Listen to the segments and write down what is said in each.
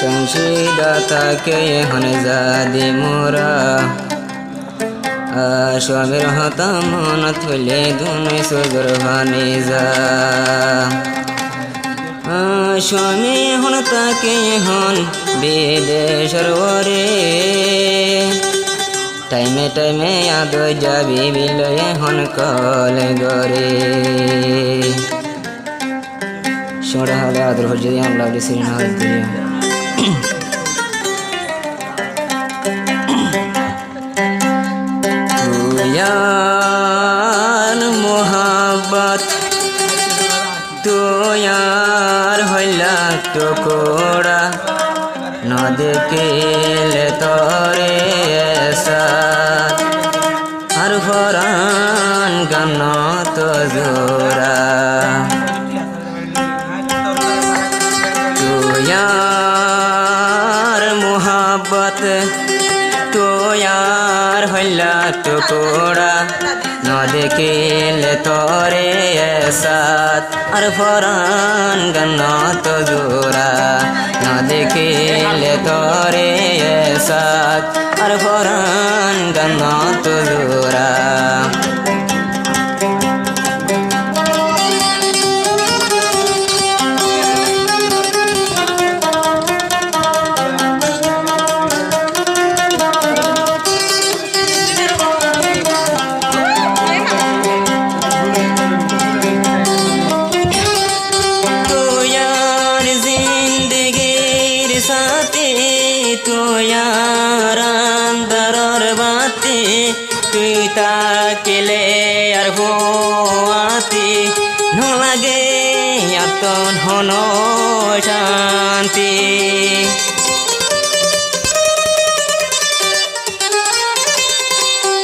সংশীদাতাকে হনে যাদি মোরা স্বামীর হতা মন থলে দুনে সুজর ভানে যা স্বামী হন তাকে হন বিদেশর ওরে টাইমে টাইমে আদ যাবি বিলয়ে হন কলে গরে সোড়া হলে আদর হজ্জি আল্লাহ সিরিন হাত দিয়া यार मोहब्बत तो यार हल्ला तो कोड़ा न देखेले तोरे ऐसा हर फरान गन तो जोरा तो यार मोहब्बत तो यार हल्ला तो कोड़ा न देखेले तोरे ऐसा और फरान गन्ना तो जोरा न देखेले तोरे ऐसा और फरान गन्ना तो जोरा तो यार अंदर बाती तुई ताकिले यार होती न लगे यातन होनो शांति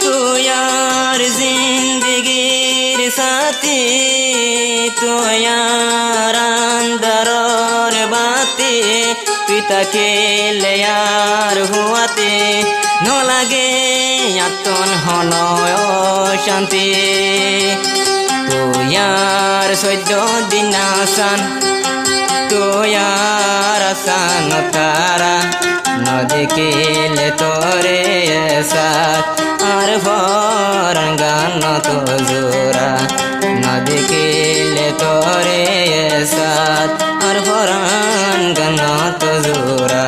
तो यार जिंदगीर साथी तो यार अंदर बाती ताके यार हुआते न लगे यातन हनो शांति तो यार सद्य दिन आसान तो यार आसान तारा न देखेले तोरे ऐसा और फरंगान तो जोरा न देखेले तोरे ऐसा और फरंगान तो जोरा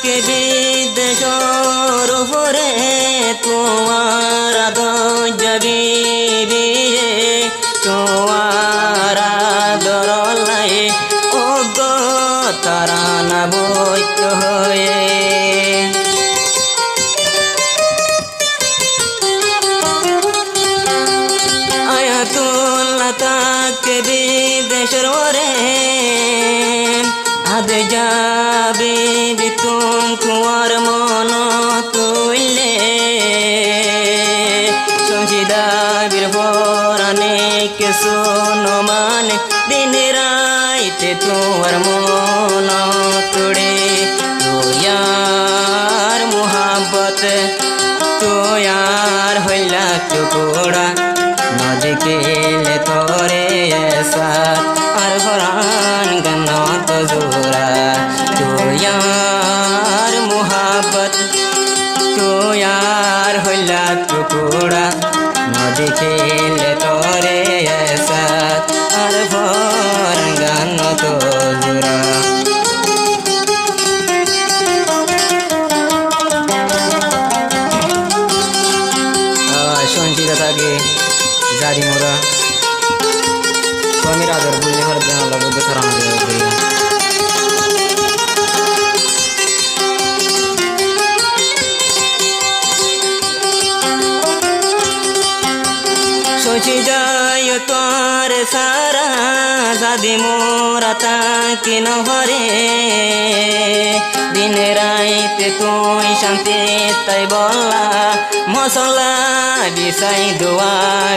के विदेशर भरे তোমার জবি বিয়ে তোমার দরলাই ও গো তারা না বৈত হয়ে আয়াতুল্লাহ তাকে বিদেশর ভরে আদ যাবে তুম কুয়ার মন তুইলে সংসিদা বীর ভরানে কে শোনো মানে দিন রাইতে তোমার মন তুড়ে তো यार मोहब्बत तो यार হইলা টুকরা না দেখিলে তোরে ऐसा আর ফরান গান তো জোরা तो यार मोहब्बत तो यार हल्ला टुकड़ा न देखेले तोरे ऐसा और फरंगान तो जोरा संचिदाताके जारी मोरा स्वामी राजर बुझे हर दिन अलग देखराना दे सोची जाय तोर সারা যদি মোরা তাকে নহরে দিন রাইতে তুই শান্তি তাই বলা মশলা বিছাই দোয়া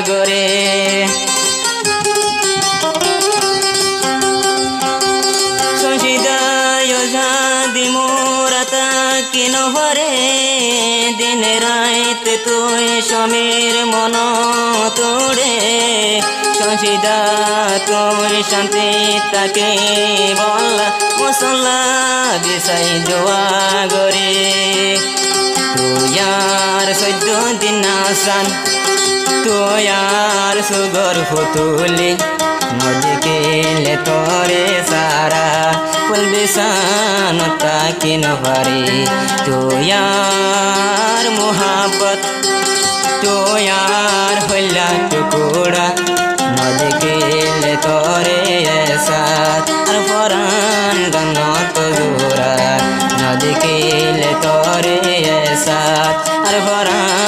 গরে যদি মোরা তাকে নহরে দিন রাইতে তুই সমীর মন তোড়ে সংসিদা তুই শান্তি তাকে বলা মশলা বিছাই দোয়া গরে তুই আর 14 দিন আসান তুই আর সুগর ফুতুলি নদীকে লে তোরে সারা ফুল বিছান তাকে নহরে তুই আর মোহাবত তুই আর হইলা টুকুরা নদীকে লে তোরে সাথ আর পরাণ গনত জোরা নদীকে লে তোরে সাথ আর পরাণ